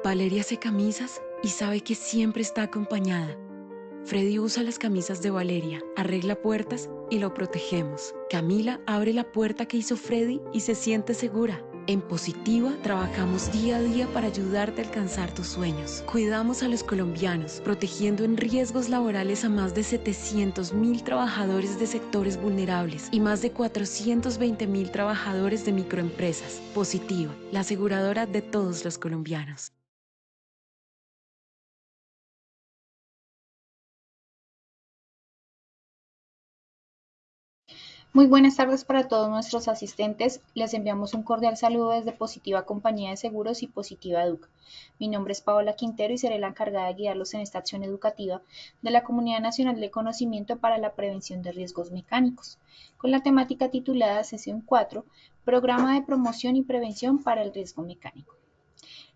Valeria hace camisas y sabe que siempre está acompañada. Freddy usa las camisas de Valeria, arregla puertas y lo protegemos. Camila abre la puerta que hizo Freddy y se siente segura. En Positiva trabajamos día a día para ayudarte a alcanzar tus sueños. Cuidamos a los colombianos, protegiendo en riesgos laborales a más de 700.000 trabajadores de sectores vulnerables y más de 420.000 trabajadores de microempresas. Positiva, la aseguradora de todos los colombianos. Muy buenas tardes para todos nuestros asistentes. Les enviamos un cordial saludo desde Positiva Compañía de Seguros y Positiva Educa. Mi nombre es Paola Quintero y seré la encargada de guiarlos en esta acción educativa de la Comunidad Nacional de Conocimiento para la Prevención de Riesgos Mecánicos, con la temática titulada Sesión 4, Programa de Promoción y Prevención para el Riesgo Mecánico.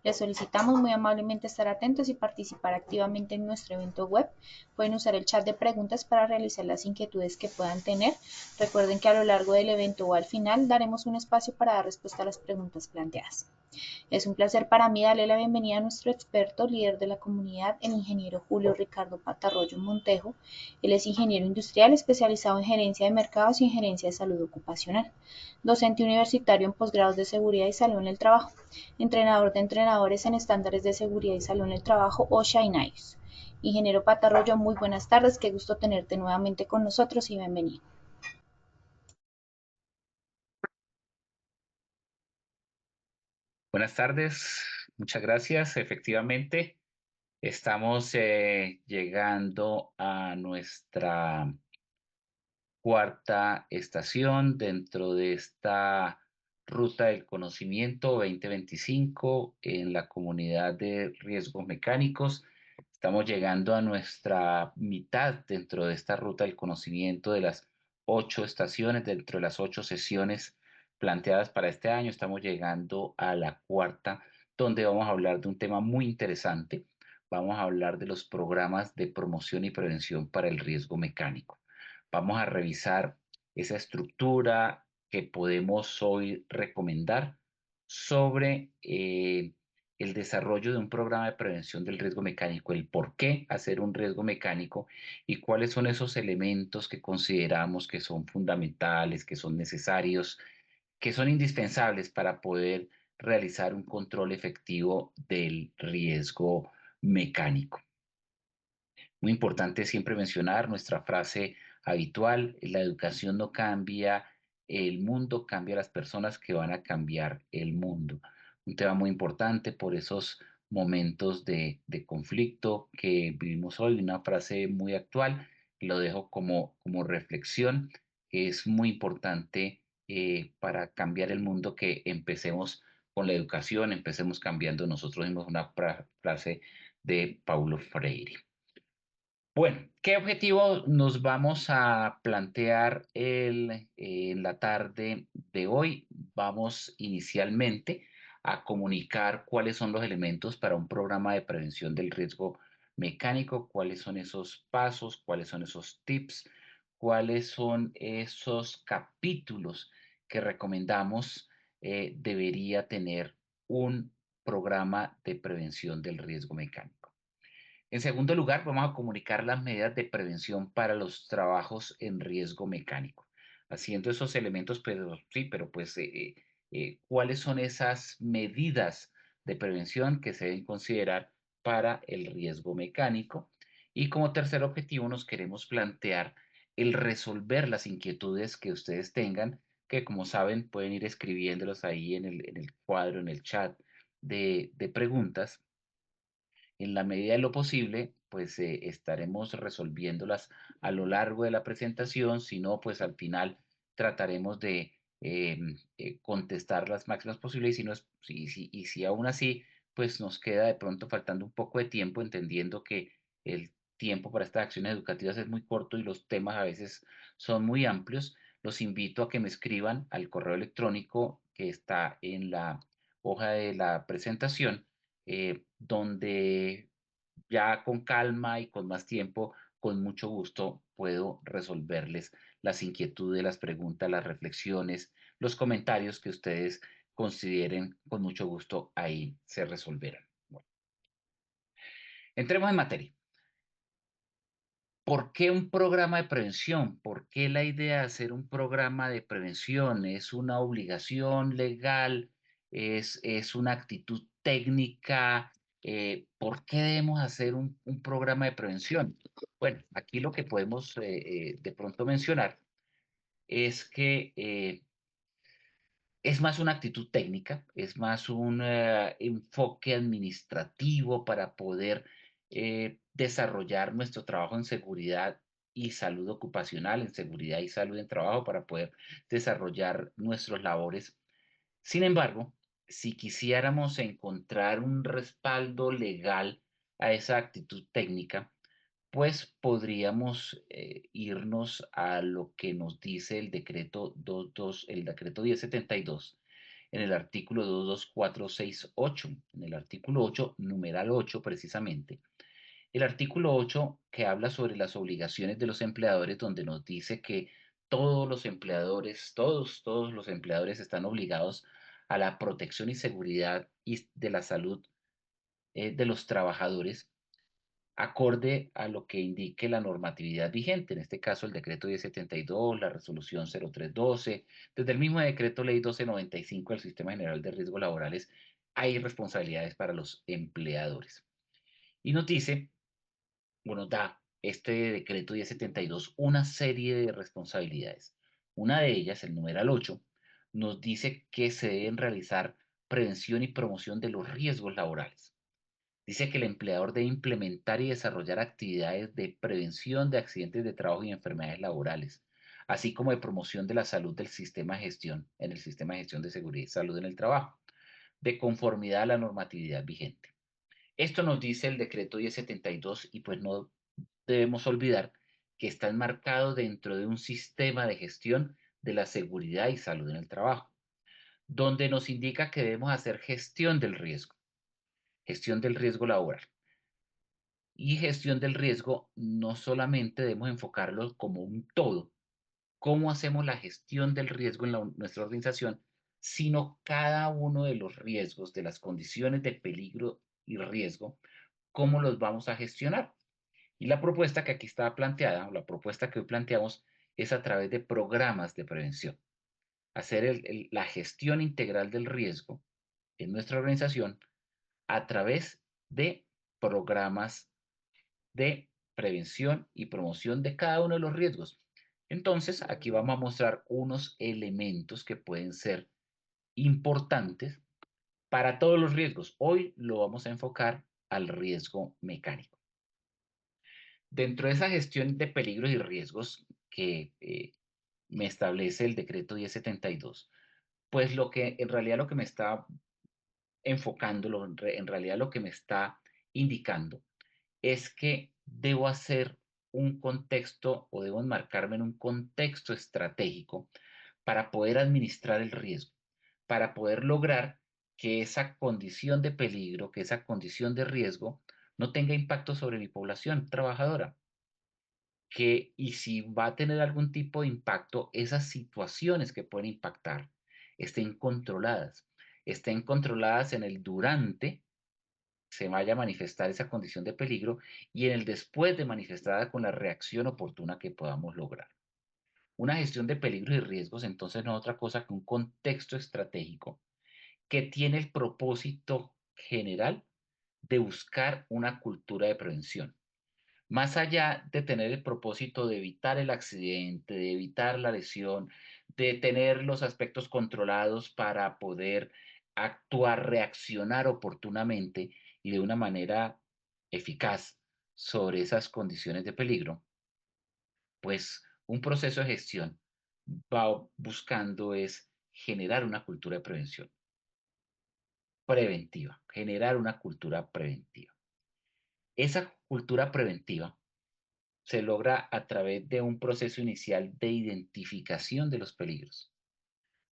Les solicitamos muy amablemente estar atentos y participar activamente en nuestro evento web. Pueden usar el chat de preguntas para realizar las inquietudes que puedan tener. Recuerden que a lo largo del evento o al final daremos un espacio para dar respuesta a las preguntas planteadas. Es un placer para mí darle la bienvenida a nuestro experto, líder de la comunidad, el ingeniero Julio Ricardo Patarroyo Montejo. Él es ingeniero industrial especializado en gerencia de mercados y en gerencia de salud ocupacional, docente universitario en posgrados de seguridad y salud en el trabajo, entrenador de entrenadores en estándares de seguridad y salud en el trabajo OSHA y NIOS. Ingeniero Patarroyo, muy buenas tardes, qué gusto tenerte nuevamente con nosotros y bienvenido. Buenas tardes, muchas gracias. Efectivamente, estamos llegando a nuestra cuarta estación dentro de esta Ruta del Conocimiento 2025 en la comunidad de riesgos mecánicos. Estamos llegando a nuestra mitad dentro de esta Ruta del Conocimiento de las 8 estaciones, dentro de las 8 sesiones planteadas para este año. Estamos llegando a la cuarta, donde vamos a hablar de un tema muy interesante. Vamos a hablar de los programas de promoción y prevención para el riesgo mecánico. Vamos a revisar esa estructura que podemos hoy recomendar sobre el desarrollo de un programa de prevención del riesgo mecánico, el por qué hacer un riesgo mecánico y cuáles son esos elementos que consideramos que son fundamentales, que son necesarios, que son indispensables para poder realizar un control efectivo del riesgo mecánico. Muy importante siempre mencionar nuestra frase habitual: la educación no cambia el mundo, cambia las personas que van a cambiar el mundo. Un tema muy importante por esos momentos de conflicto que vivimos hoy, una frase muy actual, lo dejo como reflexión. Es muy importante para cambiar el mundo que empecemos con la educación, empecemos cambiando nosotros mismos, una frase de Paulo Freire. Bueno, ¿qué objetivo nos vamos a plantear en la tarde de hoy? Vamos inicialmente a comunicar cuáles son los elementos para un programa de prevención del riesgo mecánico, cuáles son esos pasos, cuáles son esos tips, cuáles son esos capítulos que recomendamos debería tener un programa de prevención del riesgo mecánico. En segundo lugar, vamos a comunicar las medidas de prevención para los trabajos en riesgo mecánico. Haciendo esos elementos, pero sí, pero pues, ¿cuáles son esas medidas de prevención que se deben considerar para el riesgo mecánico? Y como tercer objetivo, nos queremos plantear el resolver las inquietudes que ustedes tengan, que como saben, pueden ir escribiéndolos ahí en el cuadro, en el chat de preguntas. En la medida de lo posible, pues estaremos resolviéndolas a lo largo de la presentación. Si no, pues al final trataremos de contestar las máximas posibles. Y si, no es, y si aún así, pues nos queda de pronto faltando un poco de tiempo, entendiendo que el tiempo para estas acciones educativas es muy corto y los temas a veces son muy amplios, los invito a que me escriban al correo electrónico que está en la hoja de la presentación, donde ya con calma y con más tiempo, con mucho gusto, puedo resolverles las inquietudes, las preguntas, las reflexiones, los comentarios que ustedes consideren. Con mucho gusto ahí se resolverán. Bueno, Entremos en materia. ¿Por qué un programa de prevención? ¿Por qué la idea de hacer un programa de prevención? ¿Es una obligación legal? ¿Es una actitud técnica? ¿Por qué debemos hacer un programa de prevención? Bueno, aquí lo que podemos de pronto mencionar es que es más una actitud técnica, es más un enfoque administrativo para poder desarrollar nuestro trabajo en seguridad y salud ocupacional, en seguridad y salud en trabajo, para poder desarrollar nuestras labores. Sin embargo, si quisiéramos encontrar un respaldo legal a esa actitud técnica, pues podríamos irnos a lo que nos dice el decreto 22, el decreto 1072 en el artículo 22468, en el artículo 8, numeral 8 precisamente. El artículo 8 que habla sobre las obligaciones de los empleadores, donde nos dice que todos los empleadores, todos los empleadores están obligados a la protección y seguridad y de la salud de los trabajadores acorde a lo que indique la normatividad vigente, en este caso el decreto 1072, la resolución 0312, desde el mismo decreto ley 1295 del Sistema General de Riesgos Laborales, hay responsabilidades para los empleadores. Y nos dice, bueno, da este decreto 1072 una serie de responsabilidades. Una de ellas, el numeral 8, nos dice que se deben realizar prevención y promoción de los riesgos laborales. Dice que el empleador debe implementar y desarrollar actividades de prevención de accidentes de trabajo y enfermedades laborales, así como de promoción de la salud del sistema de gestión, en el sistema de gestión de seguridad y salud en el trabajo, de conformidad a la normatividad vigente. Esto nos dice el decreto 1072 y pues no debemos olvidar que está enmarcado dentro de un sistema de gestión de la seguridad y salud en el trabajo, donde nos indica que debemos hacer gestión del riesgo laboral. Y gestión del riesgo no solamente debemos enfocarlo como un todo, cómo hacemos la gestión del riesgo en nuestra organización, sino cada uno de los riesgos, de las condiciones de peligro y riesgo, cómo los vamos a gestionar. Y la propuesta que aquí está planteada, o la propuesta que hoy planteamos, es a través de programas de prevención. Hacer la gestión integral del riesgo en nuestra organización a través de programas de prevención y promoción de cada uno de los riesgos. Entonces, aquí vamos a mostrar unos elementos que pueden ser importantes para todos los riesgos. Hoy lo vamos a enfocar al riesgo mecánico. Dentro de esa gestión de peligros y riesgos que me establece el decreto 1072, pues en realidad lo que me está enfocando, en realidad lo que me está indicando es que debo hacer un contexto o debo enmarcarme en un contexto estratégico para poder administrar el riesgo, para poder lograr que esa condición de peligro, que esa condición de riesgo no tenga impacto sobre mi población trabajadora. Y si va a tener algún tipo de impacto, esas situaciones que pueden impactar estén controladas en el durante se vaya a manifestar esa condición de peligro y en el después de manifestada con la reacción oportuna que podamos lograr. Una gestión de peligros y riesgos entonces no es otra cosa que un contexto estratégico que tiene el propósito general de buscar una cultura de prevención. Más allá de tener el propósito de evitar el accidente, de evitar la lesión, de tener los aspectos controlados para poder actuar, reaccionar oportunamente y de una manera eficaz sobre esas condiciones de peligro, pues un proceso de gestión va buscando es generar una cultura de prevención preventiva, generar una cultura preventiva. Esa cultura preventiva se logra a través de un proceso inicial de identificación de los peligros,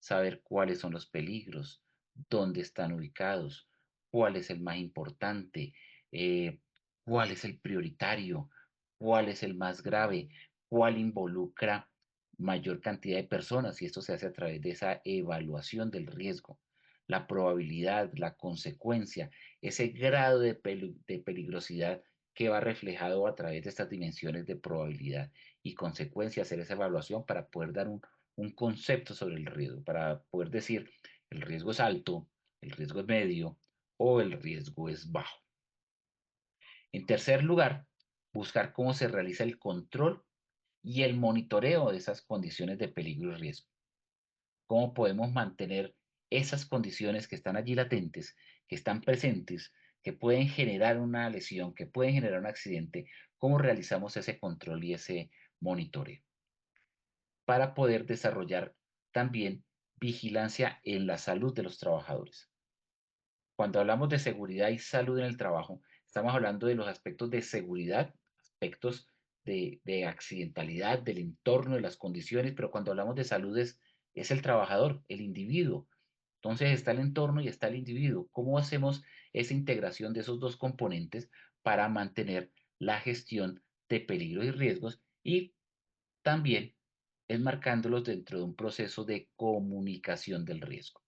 saber cuáles son los peligros, dónde están ubicados, cuál es el más importante, eh, cuál es el prioritario, cuál es el más grave, cuál involucra mayor cantidad de personas, y esto se hace a través de esa evaluación del riesgo, la probabilidad, la consecuencia, ese grado de peligrosidad que va reflejado a través de estas dimensiones de probabilidad y consecuencia, hacer esa evaluación para poder dar un concepto sobre el riesgo, para poder decir el riesgo es alto, el riesgo es medio o el riesgo es bajo. En tercer lugar, buscar cómo se realiza el control y el monitoreo de esas condiciones de peligro y riesgo. Cómo podemos mantener esas condiciones que están allí latentes, que están presentes, que pueden generar una lesión, que pueden generar un accidente, cómo realizamos ese control y ese monitoreo para poder desarrollar también vigilancia en la salud de los trabajadores. Cuando hablamos de seguridad y salud en el trabajo, estamos hablando de los aspectos de seguridad, aspectos de accidentalidad, del entorno, de las condiciones, pero cuando hablamos de salud es el trabajador, el individuo. Entonces está el entorno y está el individuo. ¿Cómo hacemos esa integración de esos dos componentes para mantener la gestión de peligros y riesgos y también enmarcándolos dentro de un proceso de comunicación del riesgo,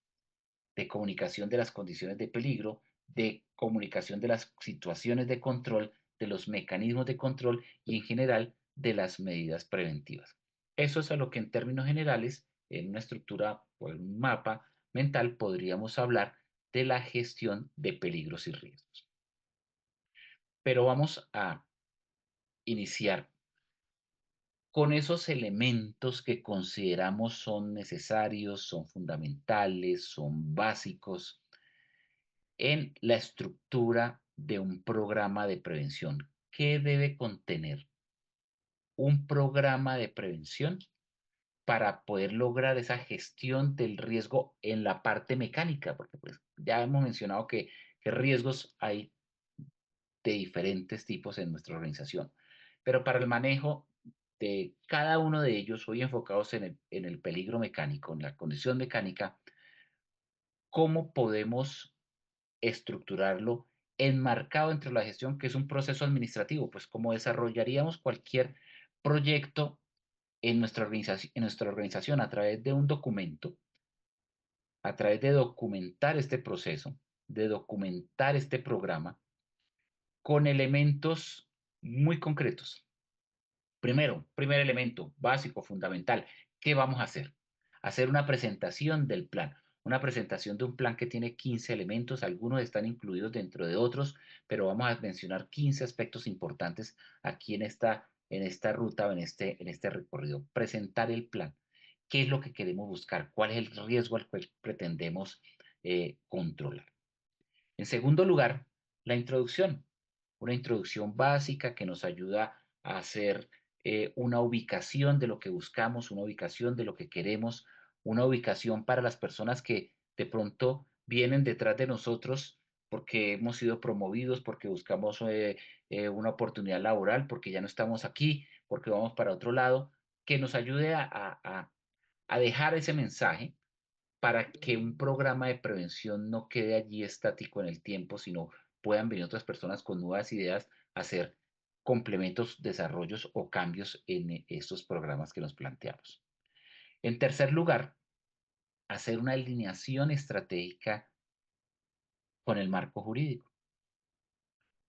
de comunicación de las condiciones de peligro, de comunicación de las situaciones de control, de los mecanismos de control y en general de las medidas preventivas? Eso es a lo que en términos generales, en una estructura o en un mapa mental, podríamos hablar de la gestión de peligros y riesgos. Pero vamos a iniciar con esos elementos que consideramos son necesarios, son fundamentales, son básicos en la estructura de un programa de prevención. ¿Qué debe contener un programa de prevención para poder lograr esa gestión del riesgo en la parte mecánica? Porque pues, ya hemos mencionado que riesgos hay de diferentes tipos en nuestra organización, pero para el manejo de cada uno de ellos, hoy enfocados en el peligro mecánico, en la condición mecánica, ¿cómo podemos estructurarlo enmarcado entre la gestión, que es un proceso administrativo? Pues como desarrollaríamos cualquier proyecto en nuestra organización a través de un documento, a través de documentar este proceso, de documentar este programa con elementos muy concretos. Primero, primer elemento básico, fundamental, ¿qué vamos a hacer? Hacer una presentación del plan, una presentación de un plan que tiene 15 elementos, algunos están incluidos dentro de otros, pero vamos a mencionar 15 aspectos importantes aquí en esta ruta o en este recorrido. Presentar el plan, ¿qué es lo que queremos buscar? ¿Cuál es el riesgo al cual pretendemos controlar? En segundo lugar, la introducción, una introducción básica que nos ayuda a hacer una ubicación de lo que buscamos, una ubicación de lo que queremos, una ubicación para las personas que de pronto vienen detrás de nosotros porque hemos sido promovidos, porque buscamos una oportunidad laboral, porque ya no estamos aquí, porque vamos para otro lado, que nos ayude a dejar ese mensaje para que un programa de prevención no quede allí estático en el tiempo, sino puedan venir otras personas con nuevas ideas a hacer complementos, desarrollos o cambios en estos programas que nos planteamos. En tercer lugar, hacer una alineación estratégica con el marco jurídico.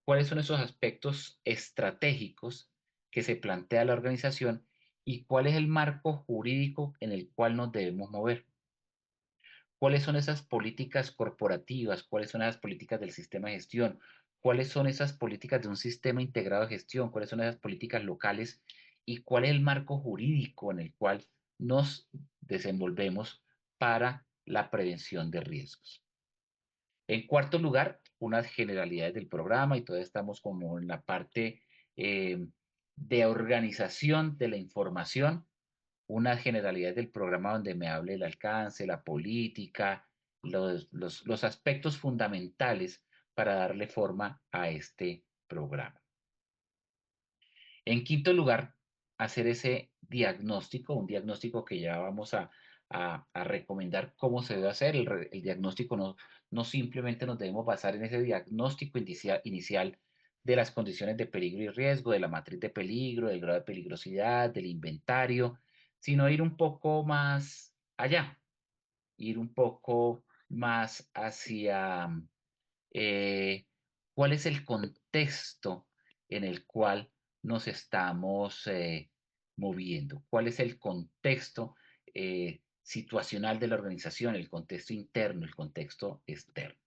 ¿Cuáles son esos aspectos estratégicos que se plantea la organización y cuál es el marco jurídico en el cual nos debemos mover? ¿Cuáles son esas políticas corporativas? ¿Cuáles son esas políticas del sistema de gestión? ¿Cuáles son esas políticas de un sistema integrado de gestión? ¿Cuáles son esas políticas locales? ¿Y cuál es el marco jurídico en el cual nos desenvolvemos para la prevención de riesgos? En cuarto lugar, unas generalidades del programa y todavía estamos como en la parte eh, de organización de la información, una generalidad del programa donde me hable el alcance, la política, los aspectos fundamentales para darle forma a este programa. En quinto lugar, hacer ese diagnóstico, un diagnóstico que ya vamos a recomendar cómo se debe hacer. El diagnóstico no simplemente nos debemos basar en ese diagnóstico inicial de las condiciones de peligro y riesgo, de la matriz de peligro, del grado de peligrosidad, del inventario, sino ir un poco más allá, ir un poco más hacia eh, cuál es el contexto en el cual nos estamos moviendo, cuál es el contexto situacional de la organización, el contexto interno, el contexto externo.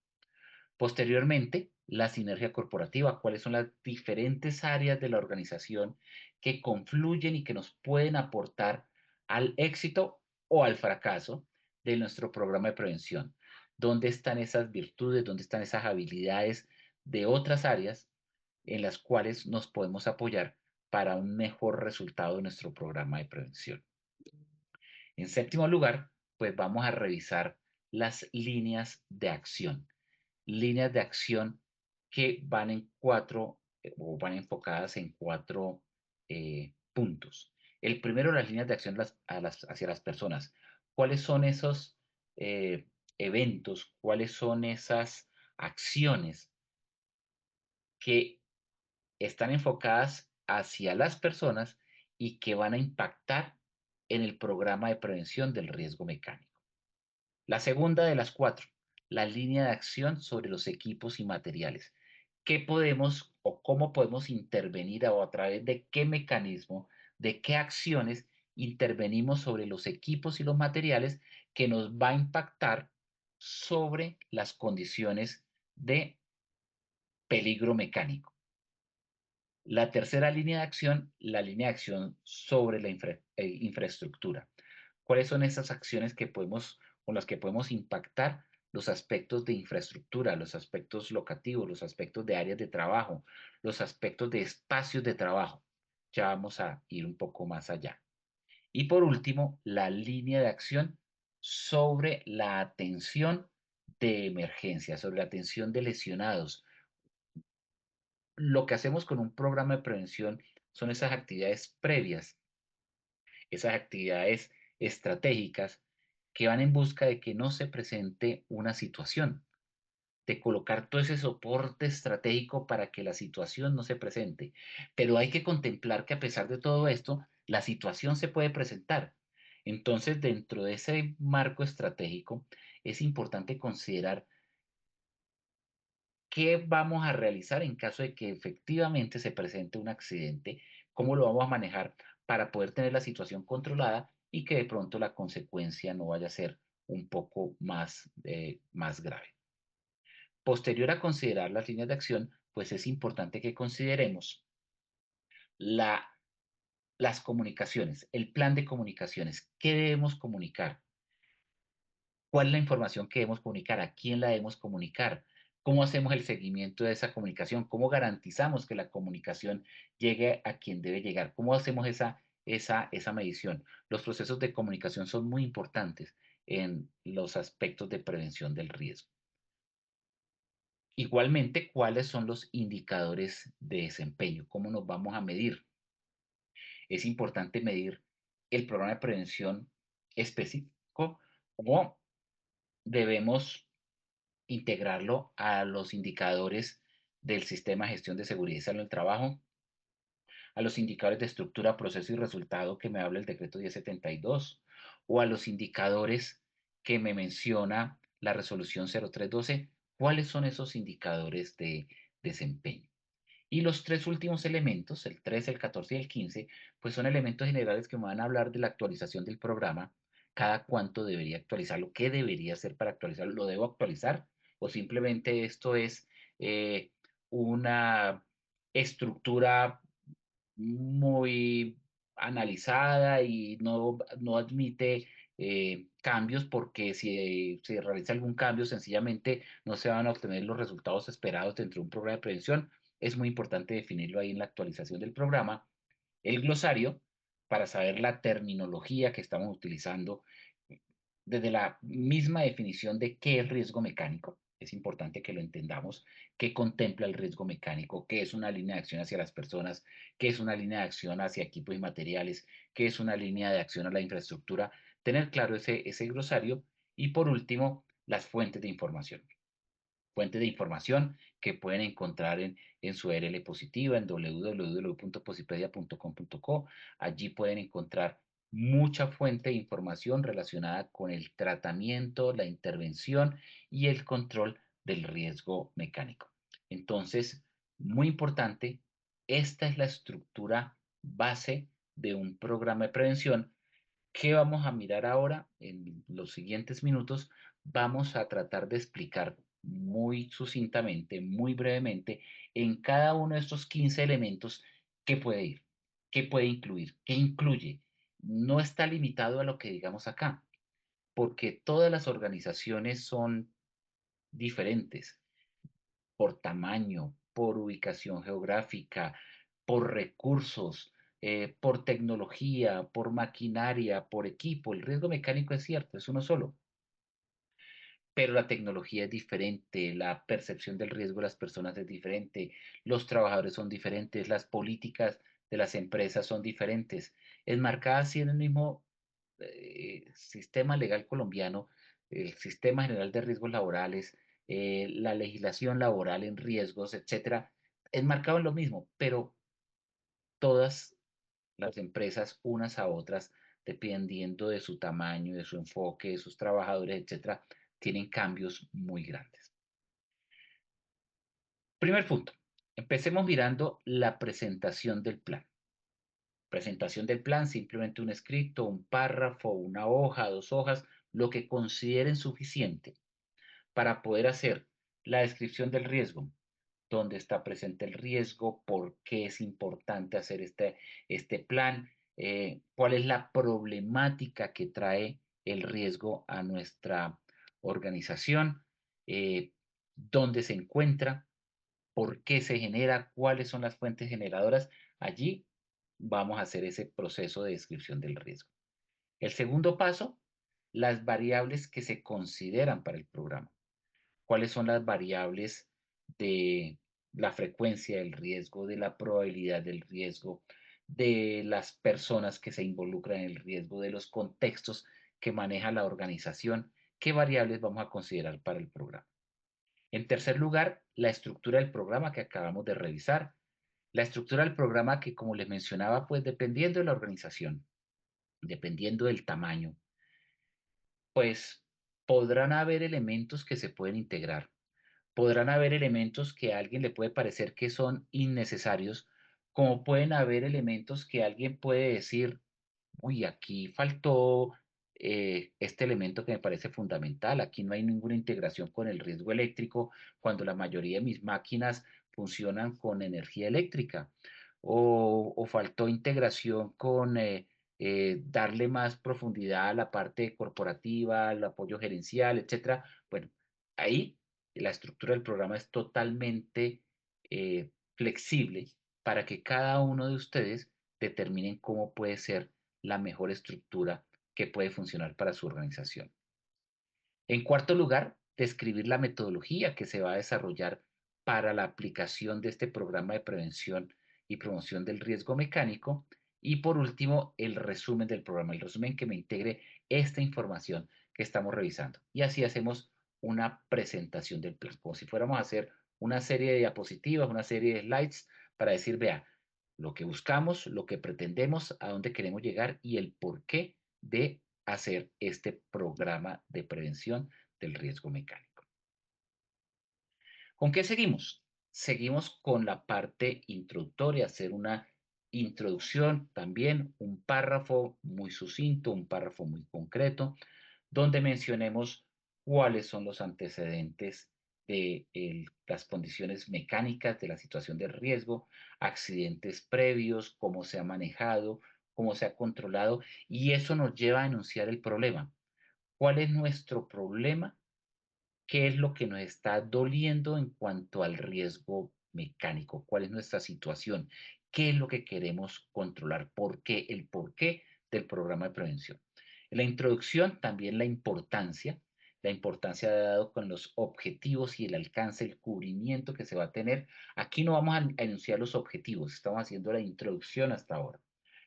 Posteriormente, la sinergia corporativa, cuáles son las diferentes áreas de la organización que confluyen y que nos pueden aportar al éxito o al fracaso de nuestro programa de prevención. ¿Dónde están esas virtudes, dónde están esas habilidades de otras áreas en las cuales nos podemos apoyar para un mejor resultado de nuestro programa de prevención? En séptimo lugar, pues vamos a revisar las líneas de acción que van en cuatro o van enfocadas en cuatro puntos. El primero, las líneas de acción hacia las personas. ¿Cuáles son esos eh, eventos? ¿Cuáles son esas acciones que están enfocadas hacia las personas y que van a impactar en el programa de prevención del riesgo mecánico? La segunda de las cuatro, la línea de acción sobre los equipos y materiales. ¿Qué podemos o cómo podemos intervenir o a través de qué mecanismo, de qué acciones intervenimos sobre los equipos y los materiales que nos va a impactar sobre las condiciones de peligro mecánico? La tercera línea de acción, la línea de acción sobre la infraestructura. ¿Cuáles son esas acciones con las que podemos impactar los aspectos de infraestructura, los aspectos locativos, los aspectos de áreas de trabajo, los aspectos de espacios de trabajo? Ya vamos a ir un poco más allá. Y por último, la línea de acción sobre la atención de emergencia, sobre la atención de lesionados. Lo que hacemos con un programa de prevención son esas actividades previas, esas actividades estratégicas que van en busca de que no se presente una situación, de colocar todo ese soporte estratégico para que la situación no se presente. Pero hay que contemplar que a pesar de todo esto, la situación se puede presentar. Entonces, dentro de ese marco estratégico, es importante considerar qué vamos a realizar en caso de que efectivamente se presente un accidente, cómo lo vamos a manejar para poder tener la situación controlada y que de pronto la consecuencia no vaya a ser un poco más grave. Posterior a considerar las líneas de acción, pues es importante que consideremos la, las comunicaciones, el plan de comunicaciones, qué debemos comunicar, cuál es la información que debemos comunicar, a quién la debemos comunicar, cómo hacemos el seguimiento de esa comunicación, cómo garantizamos que la comunicación llegue a quien debe llegar, cómo hacemos esa medición. Los procesos de comunicación son muy importantes en los aspectos de prevención del riesgo. Igualmente, ¿cuáles son los indicadores de desempeño? ¿Cómo nos vamos a medir? Es importante medir el programa de prevención específico o debemos integrarlo a los indicadores del sistema de gestión de seguridad y salud en el trabajo, a los indicadores de estructura, proceso y resultado que me habla el decreto 1072, o a los indicadores que me menciona la resolución 0312. ¿Cuáles son esos indicadores de desempeño? Y los tres últimos elementos, el 13, el 14 y el 15, pues son elementos generales que me van a hablar de la actualización del programa, cada cuánto debería actualizarlo, qué debería hacer para actualizarlo, lo debo actualizar o simplemente esto es eh, una estructura muy analizada y no admite cambios porque si se realiza algún cambio sencillamente no se van a obtener los resultados esperados dentro de un programa de prevención. Es muy importante definirlo ahí en la actualización del programa. El glosario para saber la terminología que estamos utilizando desde la misma definición de qué es riesgo mecánico. Es importante que lo entendamos, qué contempla el riesgo mecánico, qué es una línea de acción hacia las personas, qué es una línea de acción hacia equipos y materiales, qué es una línea de acción a la infraestructura. Tener claro ese glosario y por último, las fuentes de información. Fuentes de información que pueden encontrar en su URL positiva en www.posipedia.com.co. Allí pueden encontrar mucha fuente de información relacionada con el tratamiento, la intervención y el control del riesgo mecánico. Entonces, muy importante esta es la estructura base de un programa de prevención. ¿Qué vamos a mirar ahora? En los siguientes minutos vamos a tratar de explicar muy sucintamente, muy brevemente, en cada uno de estos 15 elementos qué puede ir, qué puede incluir, qué incluye. No está limitado a lo que digamos acá, porque todas las organizaciones son diferentes por tamaño, por ubicación geográfica, por recursos, por tecnología, por maquinaria, por equipo. El riesgo mecánico es cierto, es uno solo, pero la tecnología es diferente, la percepción del riesgo de las personas es diferente, los trabajadores son diferentes, las políticas de las empresas son diferentes. Enmarcadas así en el mismo sistema legal colombiano, el Sistema General de Riesgos Laborales, la legislación laboral en riesgos, etcétera, enmarcado en lo mismo, pero todas las empresas, unas a otras, dependiendo de su tamaño, de su enfoque, de sus trabajadores, etcétera, tienen cambios muy grandes. Primer punto, empecemos mirando la presentación del plan. Presentación del plan, simplemente un escrito, un párrafo, una hoja, 2 hojas, lo que consideren suficiente para poder hacer la descripción del riesgo, dónde está presente el riesgo, por qué es importante hacer este plan, cuál es la problemática que trae el riesgo a nuestra organización, dónde se encuentra, por qué se genera, cuáles son las fuentes generadoras. Allí vamos a hacer ese proceso de descripción del riesgo. El segundo paso, las variables que se consideran para el programa. ¿Cuáles son las variables de la frecuencia del riesgo, de la probabilidad del riesgo, de las personas que se involucran en el riesgo, de los contextos que maneja la organización? ¿Qué variables vamos a considerar para el programa? En tercer lugar, la estructura del programa que acabamos de revisar. La estructura del programa que, como les mencionaba, pues dependiendo de la organización, dependiendo del tamaño, pues podrán haber elementos que se pueden integrar. Podrán haber elementos que a alguien le puede parecer que son innecesarios, como pueden haber elementos que alguien puede decir, uy, aquí faltó este elemento que me parece fundamental. Aquí no hay ninguna integración con el riesgo eléctrico cuando la mayoría de mis máquinas funcionan con energía eléctrica. O faltó integración con darle más profundidad a la parte corporativa, al apoyo gerencial, etcétera. Bueno, ahí la estructura del programa es totalmente flexible para que cada uno de ustedes determinen cómo puede ser la mejor estructura que puede funcionar para su organización. En cuarto lugar, describir la metodología que se va a desarrollar para la aplicación de este programa de prevención y promoción del riesgo mecánico. Y por último, el resumen del programa, el resumen que me integre esta información que estamos revisando. Y así hacemos una presentación del plan, como si fuéramos a hacer una serie de diapositivas, una serie de slides para decir, vea, lo que buscamos, lo que pretendemos, a dónde queremos llegar y el porqué de hacer este programa de prevención del riesgo mecánico. ¿Con qué seguimos? Seguimos con la parte introductoria, hacer una introducción también, un párrafo muy sucinto, un párrafo muy concreto, donde mencionemos cuáles son los antecedentes de las condiciones mecánicas de la situación de riesgo, accidentes previos, cómo se ha manejado, cómo se ha controlado, y eso nos lleva a enunciar el problema. ¿Cuál es nuestro problema? ¿Qué es lo que nos está doliendo en cuanto al riesgo mecánico? ¿Cuál es nuestra situación? ¿Qué es lo que queremos controlar? ¿Por qué? El porqué del programa de prevención. En la introducción también la importancia dado con los objetivos y el alcance, el cubrimiento que se va a tener. Aquí no vamos a enunciar los objetivos, estamos haciendo la introducción hasta ahora,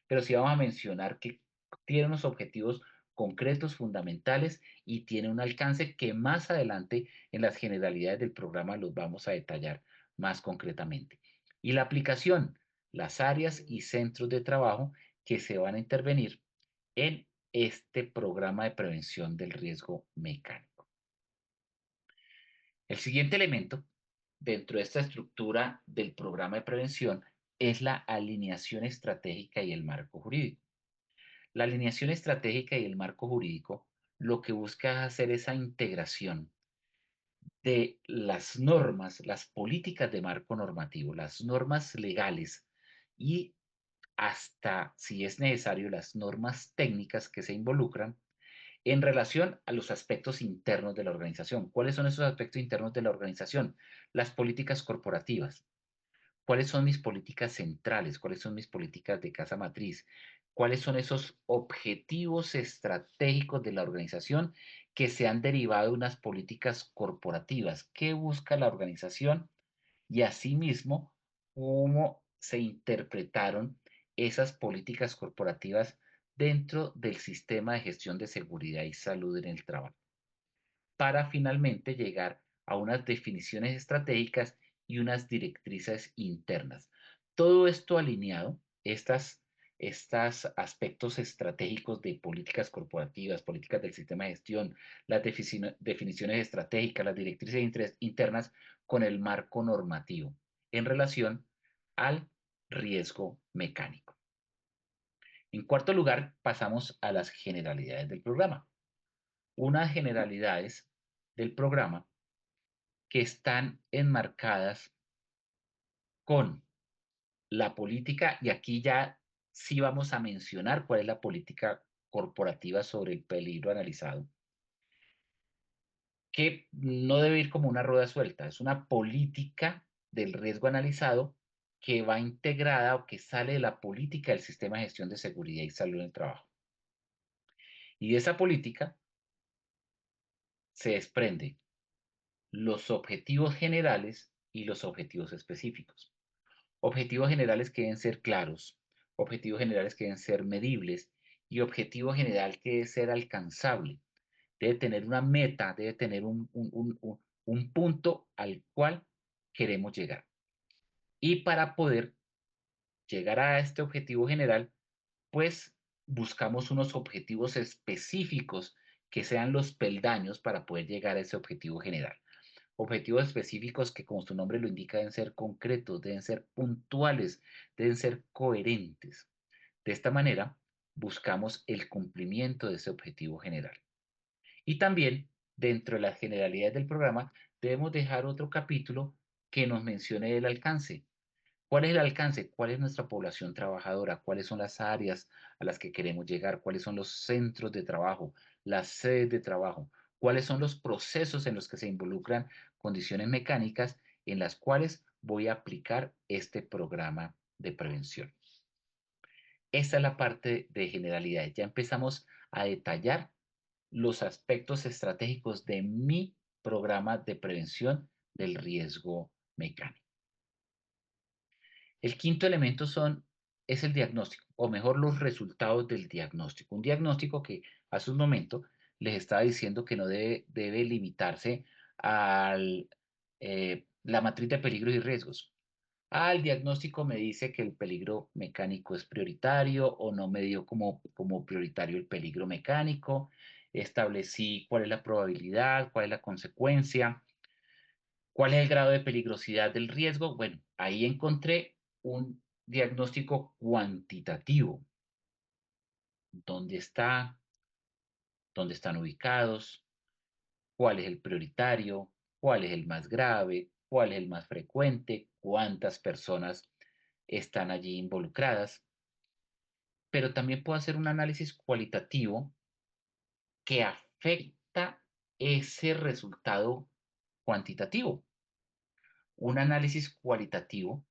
pero sí vamos a mencionar que tiene unos objetivos concretos, fundamentales, y tiene un alcance que más adelante en las generalidades del programa los vamos a detallar más concretamente. Y la aplicación, las áreas y centros de trabajo que se van a intervenir en este programa de prevención del riesgo mecánico. El siguiente elemento dentro de esta estructura del programa de prevención es la alineación estratégica y el marco jurídico. La alineación estratégica y el marco jurídico lo que busca es hacer esa integración de las normas, las políticas de marco normativo, las normas legales y hasta, si es necesario, las normas técnicas que se involucran en relación a los aspectos internos de la organización. ¿Cuáles son esos aspectos internos de la organización? Las políticas corporativas. ¿Cuáles son mis políticas centrales? ¿Cuáles son mis políticas de casa matriz? ¿Cuáles son esos objetivos estratégicos de la organización que se han derivado de unas políticas corporativas? ¿Qué busca la organización? Y asimismo, cómo se interpretaron esas políticas corporativas dentro del sistema de gestión de seguridad y salud en el trabajo, para finalmente llegar a unas definiciones estratégicas y unas directrices internas. Todo esto alineado, estos aspectos estratégicos de políticas corporativas, políticas del sistema de gestión, las definiciones estratégicas, las directrices internas con el marco normativo en relación al riesgo mecánico. En cuarto lugar, pasamos a las generalidades del programa. Unas generalidades del programa que están enmarcadas con la política, y aquí ya sí vamos a mencionar cuál es la política corporativa sobre el peligro analizado, que no debe ir como una rueda suelta, es una política del riesgo analizado que va integrada o que sale de la política del sistema de gestión de seguridad y salud en el trabajo. Y de esa política se desprende los objetivos generales y los objetivos específicos. Objetivos generales que deben ser claros, objetivos generales que deben ser medibles y objetivo general que debe ser alcanzable. Debe tener una meta, debe tener un punto al cual queremos llegar. Y para poder llegar a este objetivo general, pues buscamos unos objetivos específicos que sean los peldaños para poder llegar a ese objetivo general. Objetivos específicos que, como su nombre lo indica, deben ser concretos, deben ser puntuales, deben ser coherentes. De esta manera, buscamos el cumplimiento de ese objetivo general. Y también, dentro de las generalidades del programa, debemos dejar otro capítulo que nos mencione el alcance. ¿Cuál es el alcance? ¿Cuál es nuestra población trabajadora? ¿Cuáles son las áreas a las que queremos llegar? ¿Cuáles son los centros de trabajo? Las sedes de trabajo. ¿Cuáles son los procesos en los que se involucran condiciones mecánicas en las cuales voy a aplicar este programa de prevención? Esta es la parte de generalidades. Ya empezamos a detallar los aspectos estratégicos de mi programa de prevención del riesgo mecánico. El quinto elemento es el diagnóstico, o mejor, los resultados del diagnóstico. Un diagnóstico que hace un momento les estaba diciendo que no debe limitarse a la matriz de peligros y riesgos. El diagnóstico me dice que el peligro mecánico es prioritario o no me dio como prioritario el peligro mecánico. Establecí cuál es la probabilidad, cuál es la consecuencia, cuál es el grado de peligrosidad del riesgo. Bueno, ahí encontré un diagnóstico cuantitativo. ¿Dónde está? ¿Dónde están ubicados? ¿Cuál es el prioritario? ¿Cuál es el más grave? ¿Cuál es el más frecuente? ¿Cuántas personas están allí involucradas? Pero también puedo hacer un análisis cualitativo que afecta ese resultado cuantitativo. Un análisis cualitativo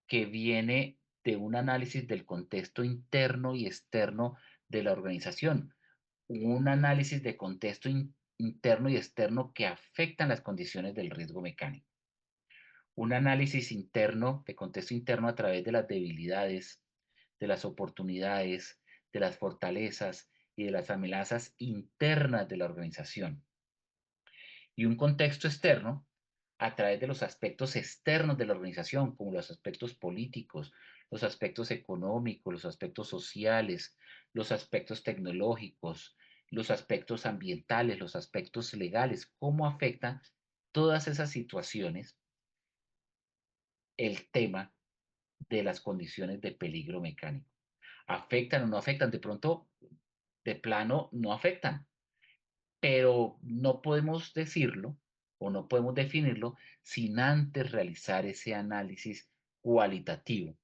que viene de un análisis del contexto interno y externo de la organización, un análisis de contexto interno y externo que afectan las condiciones del riesgo mecánico, un análisis interno de contexto interno a través de las debilidades, de las oportunidades, de las fortalezas y de las amenazas internas de la organización, y un contexto externo a través de los aspectos externos de la organización, como los aspectos políticos, los aspectos económicos, los aspectos sociales, los aspectos tecnológicos, los aspectos ambientales, los aspectos legales, cómo afectan todas esas situaciones el tema de las condiciones de peligro mecánico. ¿Afectan o no afectan? De pronto, de plano, no afectan, pero no podemos decirlo o no podemos definirlo sin antes realizar ese análisis cualitativo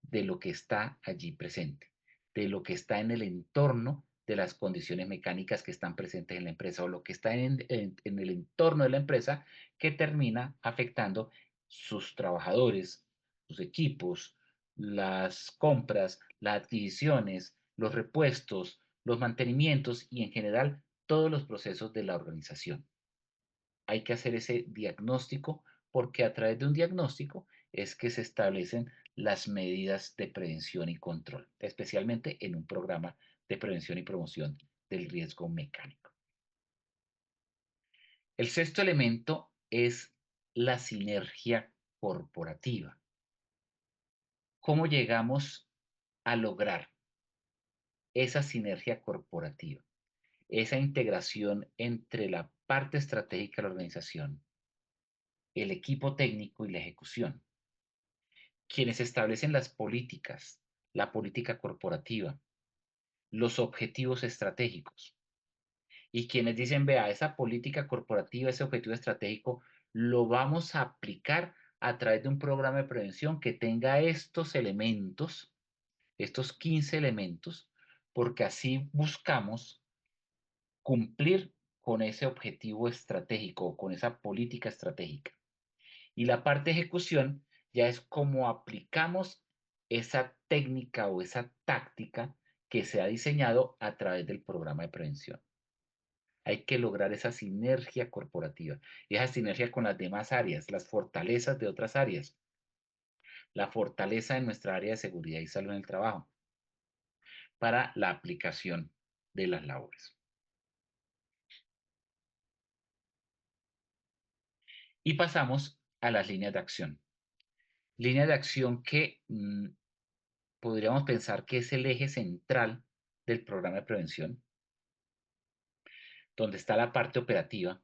de lo que está allí presente, de lo que está en el entorno de las condiciones mecánicas que están presentes en la empresa o lo que está en el entorno de la empresa que termina afectando sus trabajadores, sus equipos, las compras, las adquisiciones, los repuestos, los mantenimientos y en general todos los procesos de la organización. Hay que hacer ese diagnóstico porque a través de un diagnóstico es que se establecen las medidas de prevención y control, especialmente en un programa de prevención y promoción del riesgo mecánico. El sexto elemento es la sinergia corporativa. ¿Cómo llegamos a lograr esa sinergia corporativa? Esa integración entre la parte estratégica de la organización, el equipo técnico y la ejecución. Quienes establecen las políticas, la política corporativa, los objetivos estratégicos y quienes dicen, vea, esa política corporativa, ese objetivo estratégico, lo vamos a aplicar a través de un programa de prevención que tenga estos elementos, estos 15 elementos, porque así buscamos cumplir con ese objetivo estratégico o con esa política estratégica. Y la parte de ejecución ya es cómo aplicamos esa técnica o esa táctica que se ha diseñado a través del programa de prevención. Hay que lograr esa sinergia corporativa y esa sinergia con las demás áreas, las fortalezas de otras áreas, la fortaleza de nuestra área de seguridad y salud en el trabajo para la aplicación de las labores. Y pasamos a las líneas de acción. Líneas de acción que podríamos pensar que es el eje central del programa de prevención, donde está la parte operativa,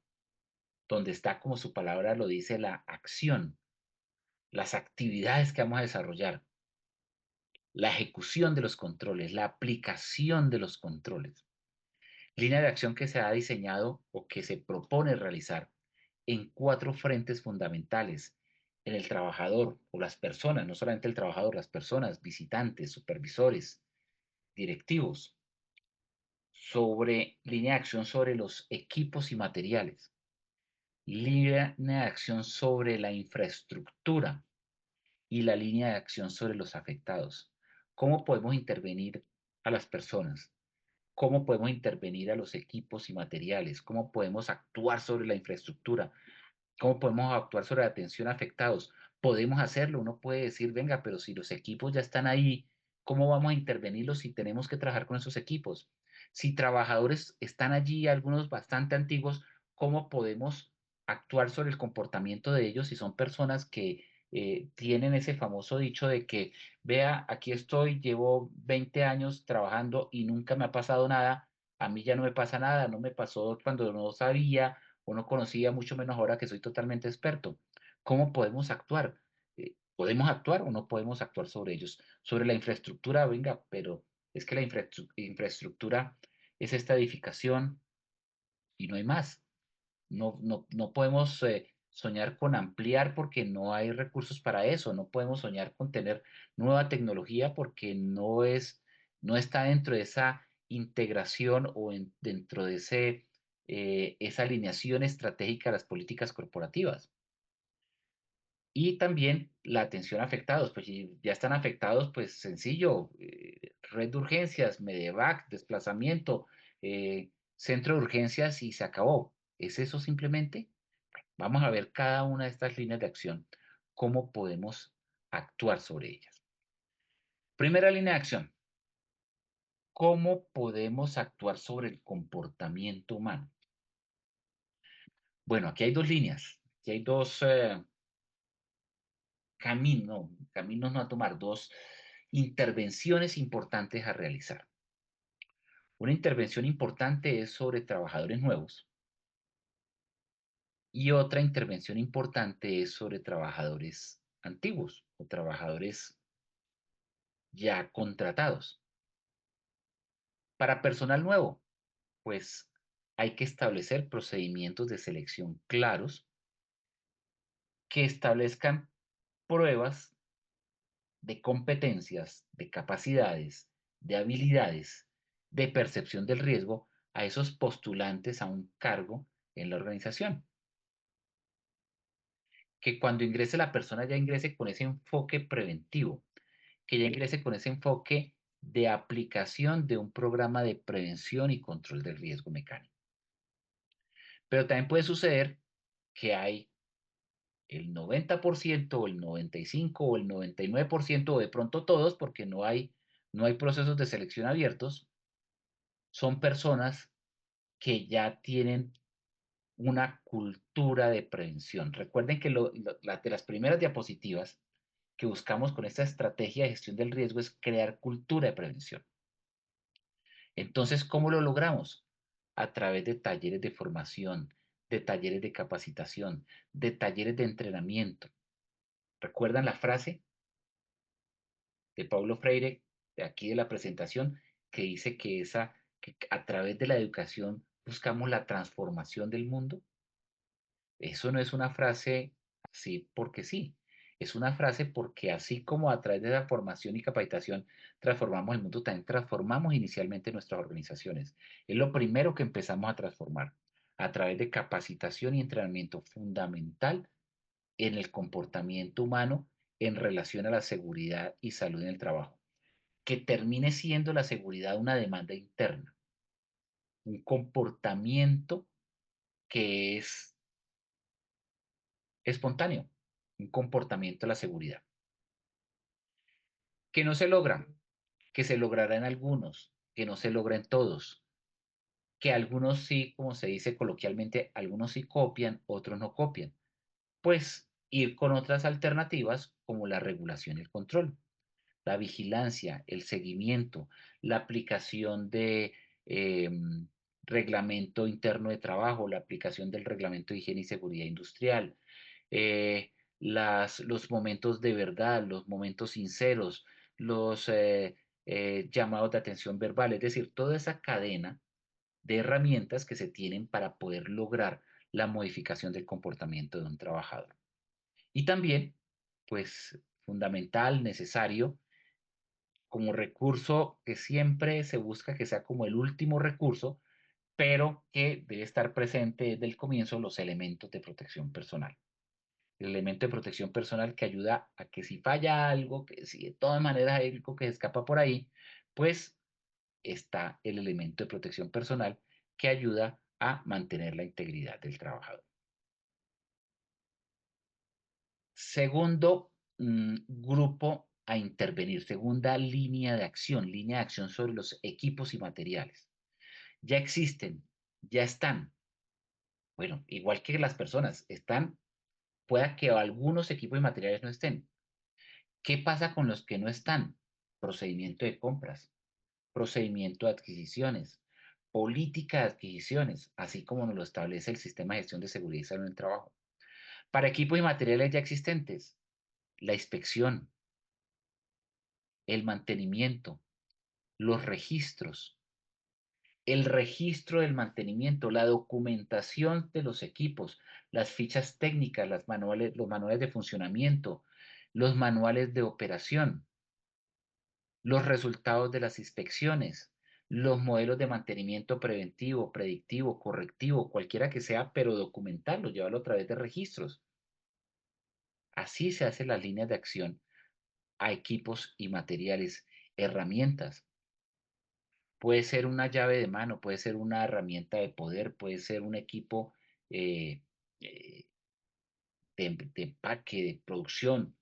donde está, como su palabra lo dice, la acción, las actividades que vamos a desarrollar, la ejecución de los controles, la aplicación de los controles. Línea de acción que se ha diseñado o que se propone realizar en 4 frentes fundamentales, en el trabajador o las personas, no solamente el trabajador, las personas, visitantes, supervisores, directivos, sobre línea de acción sobre los equipos y materiales, línea de acción sobre la infraestructura y la línea de acción sobre los afectados. ¿Cómo podemos intervenir a las personas? ¿Cómo podemos intervenir a los equipos y materiales? ¿Cómo podemos actuar sobre la infraestructura? ¿Cómo podemos actuar sobre la atención a afectados? Podemos hacerlo. Uno puede decir, venga, pero si los equipos ya están ahí, ¿cómo vamos a intervenirlos si tenemos que trabajar con esos equipos? Si trabajadores están allí, algunos bastante antiguos, ¿cómo podemos actuar sobre el comportamiento de ellos si son personas que tienen ese famoso dicho de que, vea, aquí estoy, llevo 20 años trabajando y nunca me ha pasado nada, a mí ya no me pasa nada, no me pasó cuando no sabía o no conocía, mucho menos ahora que soy totalmente experto? ¿Cómo podemos actuar? ¿Podemos actuar o no podemos actuar sobre ellos? Sobre la infraestructura, venga, pero es que la infraestructura es esta edificación y no hay más. No podemos soñar con ampliar porque no hay recursos para eso. No podemos soñar con tener nueva tecnología porque no está dentro de esa integración o dentro de esa alineación estratégica de las políticas corporativas. Y también la atención a afectados, pues si ya están afectados, pues sencillo, red de urgencias, Medevac, desplazamiento, centro de urgencias y se acabó. ¿Es eso simplemente? Vamos a ver cada una de estas líneas de acción, cómo podemos actuar sobre ellas. Primera línea de acción, ¿cómo podemos actuar sobre el comportamiento humano? Bueno, aquí hay dos líneas, aquí hay dos caminos no a tomar, dos intervenciones importantes a realizar. Una intervención importante es sobre trabajadores nuevos y otra intervención importante es sobre trabajadores antiguos o trabajadores ya contratados. Para personal nuevo, pues hay que establecer procedimientos de selección claros que establezcan pruebas de competencias, de capacidades, de habilidades, de percepción del riesgo a esos postulantes a un cargo en la organización. Que cuando ingrese la persona ya ingrese con ese enfoque preventivo, que ya ingrese con ese enfoque de aplicación de un programa de prevención y control del riesgo mecánico. Pero también puede suceder que hay el 90% o el 95% o el 99% o de pronto todos, porque no hay procesos de selección abiertos, son personas que ya tienen una cultura de prevención. Recuerden que de las primeras diapositivas que buscamos con esta estrategia de gestión del riesgo es crear cultura de prevención. Entonces, ¿cómo lo logramos? A través de talleres de formación, de talleres de capacitación, de talleres de entrenamiento. ¿Recuerdan la frase de Paulo Freire, de aquí de la presentación, que dice que a través de la educación buscamos la transformación del mundo? Eso no es una frase así porque sí. Es una frase porque así como a través de la formación y capacitación transformamos el mundo, también transformamos inicialmente nuestras organizaciones. Es lo primero que empezamos a transformar a través de capacitación y entrenamiento fundamental en el comportamiento humano en relación a la seguridad y salud en el trabajo. Que termine siendo la seguridad una demanda interna, un comportamiento que es espontáneo, un comportamiento de la seguridad. Que no se logra, que se logrará en algunos, que no se logra en todos, que algunos sí, como se dice coloquialmente, algunos sí copian, otros no copian. Pues ir con otras alternativas como la regulación y el control, la vigilancia, el seguimiento, la aplicación de reglamento interno de trabajo, la aplicación del reglamento de higiene y seguridad industrial, eh, los momentos de verdad, los momentos sinceros, los llamados de atención verbal, es decir, toda esa cadena de herramientas que se tienen para poder lograr la modificación del comportamiento de un trabajador. Y también, pues, fundamental, necesario, como recurso que siempre se busca que sea como el último recurso, pero que debe estar presente desde el comienzo los elementos de protección personal. El elemento de protección personal que ayuda a que si falla algo, que si de todas maneras hay algo que se escapa por ahí, pues está el elemento de protección personal que ayuda a mantener la integridad del trabajador. Segundo grupo a intervenir, segunda línea de acción sobre los equipos y materiales. Ya existen, ya están. Bueno, igual que las personas, están, pueda que algunos equipos y materiales no estén. ¿Qué pasa con los que no están? Procedimiento de compras, procedimiento de adquisiciones, política de adquisiciones, así como nos lo establece el sistema de gestión de seguridad y salud en el trabajo. Para equipos y materiales ya existentes, la inspección, el mantenimiento, los registros, el registro del mantenimiento, la documentación de los equipos, las fichas técnicas, los manuales de funcionamiento, los manuales de operación, los resultados de las inspecciones, los modelos de mantenimiento preventivo, predictivo, correctivo, cualquiera que sea, pero documentarlo, llevarlo a través de registros. Así se hacen las líneas de acción a equipos y materiales, herramientas. Puede ser una llave de mano, puede ser una herramienta de poder, puede ser un equipo eh, eh, de empaque, de producción.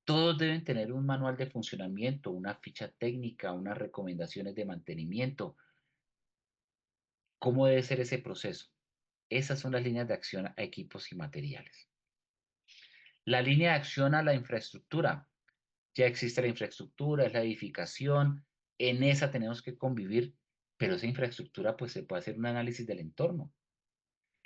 Todos deben tener un manual de funcionamiento, una ficha técnica, unas recomendaciones de mantenimiento. ¿Cómo debe ser ese proceso? Esas son las líneas de acción a equipos y materiales. La línea de acción a la infraestructura. Ya existe la infraestructura, es la edificación, en esa tenemos que convivir, pero esa infraestructura pues se puede hacer un análisis del entorno.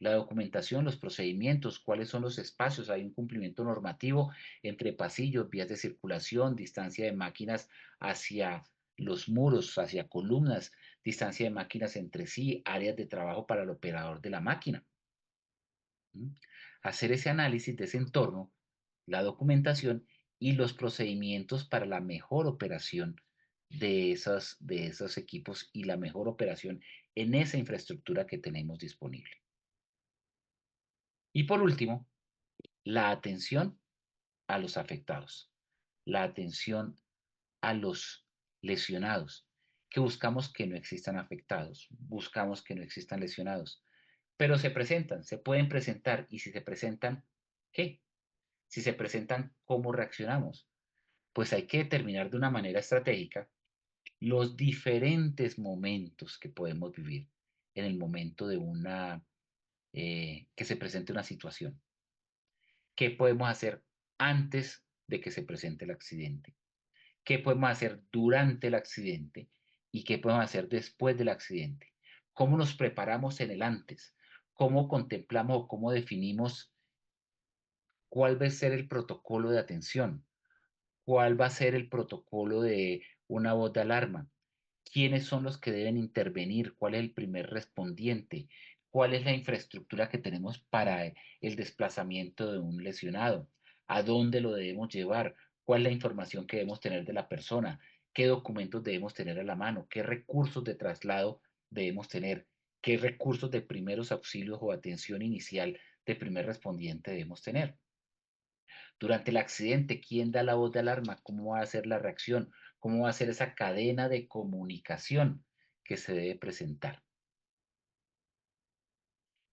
La documentación, los procedimientos, cuáles son los espacios, hay un cumplimiento normativo entre pasillos, vías de circulación, distancia de máquinas hacia los muros, hacia columnas, distancia de máquinas entre sí, áreas de trabajo para el operador de la máquina. ¿Mm? Hacer ese análisis de ese entorno, la documentación y los procedimientos para la mejor operación de esos equipos y la mejor operación en esa infraestructura que tenemos disponible. Y por último, la atención a los afectados, la atención a los lesionados, que buscamos que no existan afectados, buscamos que no existan lesionados, pero se presentan, se pueden presentar y si se presentan, ¿qué? Si se presentan, ¿cómo reaccionamos? Pues hay que determinar de una manera estratégica los diferentes momentos que podemos vivir en el momento de que se presente una situación. ¿Qué podemos hacer antes de que se presente el accidente? ¿Qué podemos hacer durante el accidente? ¿Y qué podemos hacer después del accidente? ¿Cómo nos preparamos en el antes? ¿Cómo contemplamos o cómo definimos cuál va a ser el protocolo de atención? ¿Cuál va a ser el protocolo de una voz de alarma? ¿Quiénes son los que deben intervenir? ¿Cuál es el primer respondiente? ¿Cuál es la infraestructura que tenemos para el desplazamiento de un lesionado? ¿A dónde lo debemos llevar? ¿Cuál es la información que debemos tener de la persona? ¿Qué documentos debemos tener a la mano? ¿Qué recursos de traslado debemos tener? ¿Qué recursos de primeros auxilios o atención inicial de primer respondiente debemos tener? Durante el accidente, ¿quién da la voz de alarma? ¿Cómo va a ser la reacción? ¿Cómo va a ser esa cadena de comunicación que se debe presentar?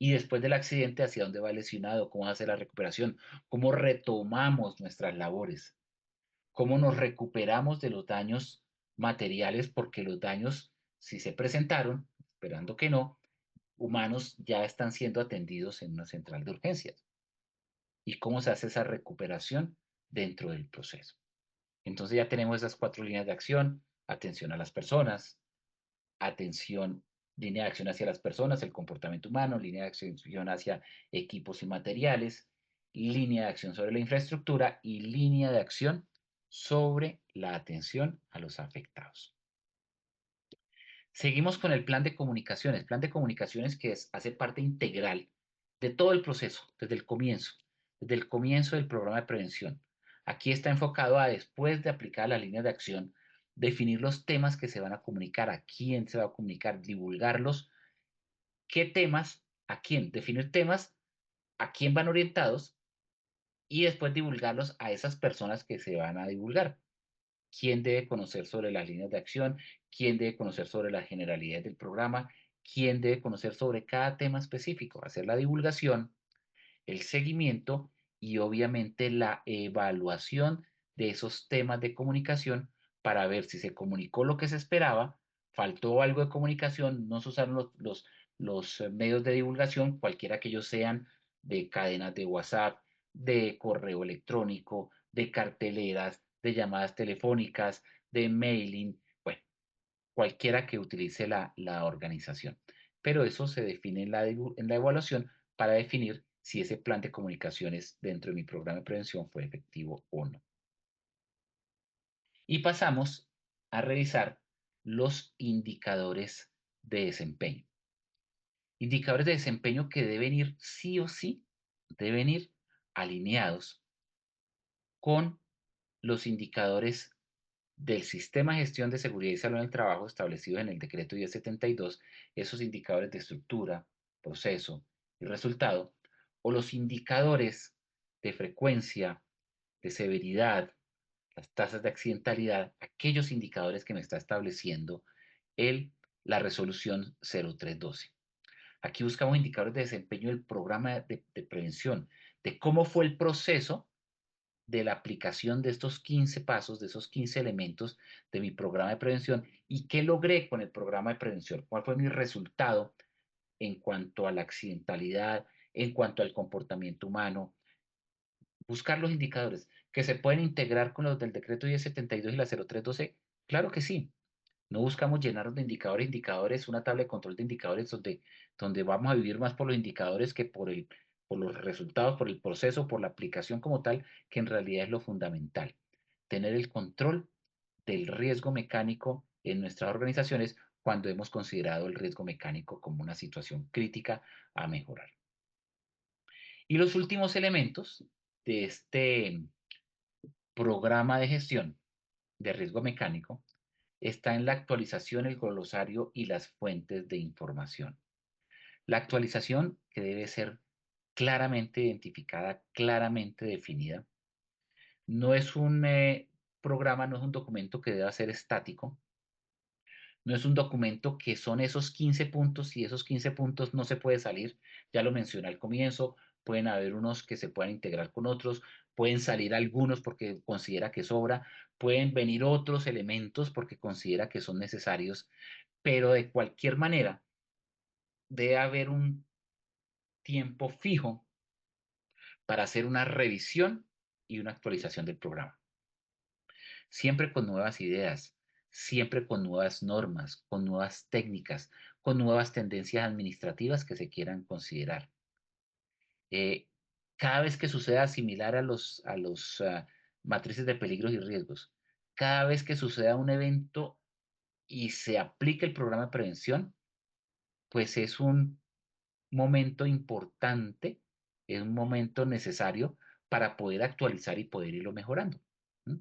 Y después del accidente, ¿hacia dónde va el lesionado? ¿Cómo va a ser la recuperación? ¿Cómo retomamos nuestras labores? ¿Cómo nos recuperamos de los daños materiales? Porque los daños, si se presentaron, esperando que no, humanos ya están siendo atendidos en una central de urgencias. ¿Y cómo se hace esa recuperación dentro del proceso? Entonces ya tenemos esas cuatro líneas de acción: atención a las personas, atención, línea de acción hacia las personas, el comportamiento humano, línea de acción hacia equipos y materiales, línea de acción sobre la infraestructura y línea de acción sobre la atención a los afectados. Seguimos con el plan de comunicaciones que hace parte integral de todo el proceso, desde el comienzo del programa de prevención. Aquí está enfocado a, después de aplicar las líneas de acción, definir los temas que se van a comunicar, a quién se va a comunicar, divulgarlos, qué temas, a quién, definir temas, a quién van orientados y después divulgarlos a esas personas que se van a divulgar. ¿Quién debe conocer sobre las líneas de acción? ¿Quién debe conocer sobre las generalidades del programa? ¿Quién debe conocer sobre cada tema específico? Hacer la divulgación, el seguimiento y obviamente la evaluación de esos temas de comunicación para ver si se comunicó lo que se esperaba, faltó algo de comunicación, no se usaron los medios de divulgación, cualquiera que ellos sean, de cadenas de WhatsApp, de correo electrónico, de carteleras, de llamadas telefónicas, de mailing, bueno, cualquiera que utilice la organización. Pero eso se define en la evaluación para definir si ese plan de comunicaciones dentro de mi programa de prevención fue efectivo o no. Y pasamos a revisar los indicadores de desempeño. Indicadores de desempeño que deben ir sí o sí, deben ir alineados con los indicadores del Sistema de Gestión de Seguridad y Salud en el Trabajo establecido en el Decreto 1072, esos indicadores de estructura, proceso y resultado, o los indicadores de frecuencia, de severidad, las tasas de accidentalidad, aquellos indicadores que me está estableciendo la resolución 0312. Aquí buscamos indicadores de desempeño del programa de prevención, de cómo fue el proceso de la aplicación de estos 15 pasos, de esos 15 elementos de mi programa de prevención y qué logré con el programa de prevención, cuál fue mi resultado en cuanto a la accidentalidad, en cuanto al comportamiento humano. Buscar los indicadores que se pueden integrar con los del decreto 1072 y la 0312, claro que sí, No buscamos llenarnos de indicadores, una tabla de control de indicadores donde vamos a vivir más por los indicadores que por los resultados, por el proceso, por la aplicación como tal, que en realidad es lo fundamental. Tener el control del riesgo mecánico en nuestras organizaciones cuando hemos considerado el riesgo mecánico como una situación crítica a mejorar. Y los últimos elementos de este programa de gestión de riesgo mecánico está en la actualización, el glosario y las fuentes de información. La actualización que debe ser claramente identificada, claramente definida. No es un programa, no es un documento que deba ser estático. No es un documento que son esos 15 puntos y esos 15 puntos no se puede salir. Ya lo mencioné al comienzo, pueden haber unos que se puedan integrar con otros, pueden salir algunos porque considera que sobra, pueden venir otros elementos porque considera que son necesarios, pero de cualquier manera debe haber un tiempo fijo para hacer una revisión y una actualización del programa. Siempre con nuevas ideas, siempre con nuevas normas, con nuevas técnicas, con nuevas tendencias administrativas que se quieran considerar. Eh, cada vez que suceda similar a los matrices de peligros y riesgos, cada vez que suceda un evento y se aplique el programa de prevención, pues es un momento importante, es un momento necesario para poder actualizar y poder irlo mejorando. ¿M?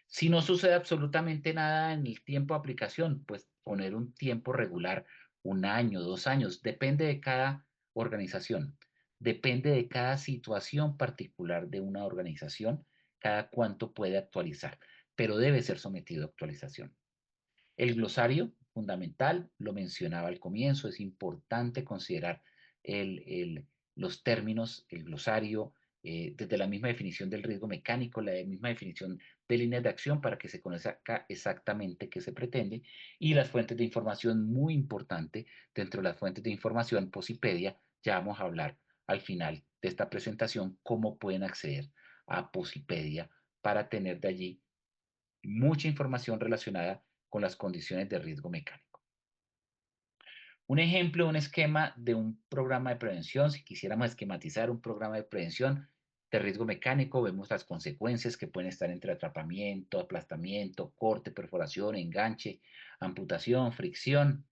Si no sucede absolutamente nada en el tiempo de aplicación, pues poner un tiempo regular, 1 año, 2 años, depende de cada organización, depende de cada situación particular de una organización, cada cuánto puede actualizar, pero debe ser sometido a actualización. El glosario, fundamental, lo mencionaba al comienzo, es importante considerar el, el- los términos, el glosario, desde la misma definición del riesgo mecánico, la misma definición de líneas de acción para que se conozca exactamente qué se pretende, y las fuentes de información, muy importante, dentro de las fuentes de información, Posipedia, ya vamos a hablar al final de esta presentación cómo pueden acceder a Posipedia para tener de allí mucha información relacionada con las condiciones de riesgo mecánico. Un ejemplo, un esquema de un programa de prevención, si quisiéramos esquematizar un programa de prevención de riesgo mecánico, vemos las consecuencias que pueden estar entre atrapamiento, aplastamiento, corte, perforación, enganche, amputación, fricción,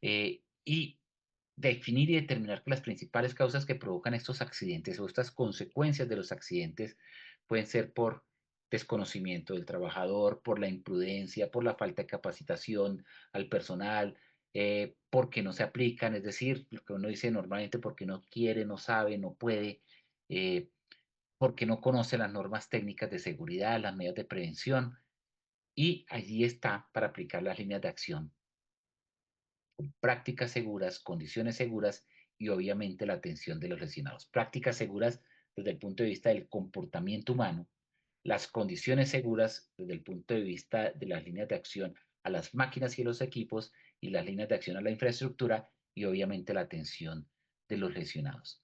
y definir y determinar que las principales causas que provocan estos accidentes o estas consecuencias de los accidentes pueden ser por desconocimiento del trabajador, por la imprudencia, por la falta de capacitación al personal, porque no se aplican, es decir, lo que uno dice normalmente porque no quiere, no sabe, no puede, eh, porque no conoce las normas técnicas de seguridad, las medidas de prevención, y allí está para aplicar las líneas de acción, prácticas seguras, condiciones seguras y obviamente la atención de los lesionados. Prácticas seguras desde el punto de vista del comportamiento humano, las condiciones seguras desde el punto de vista de las líneas de acción a las máquinas y los equipos y las líneas de acción a la infraestructura y obviamente la atención de los lesionados.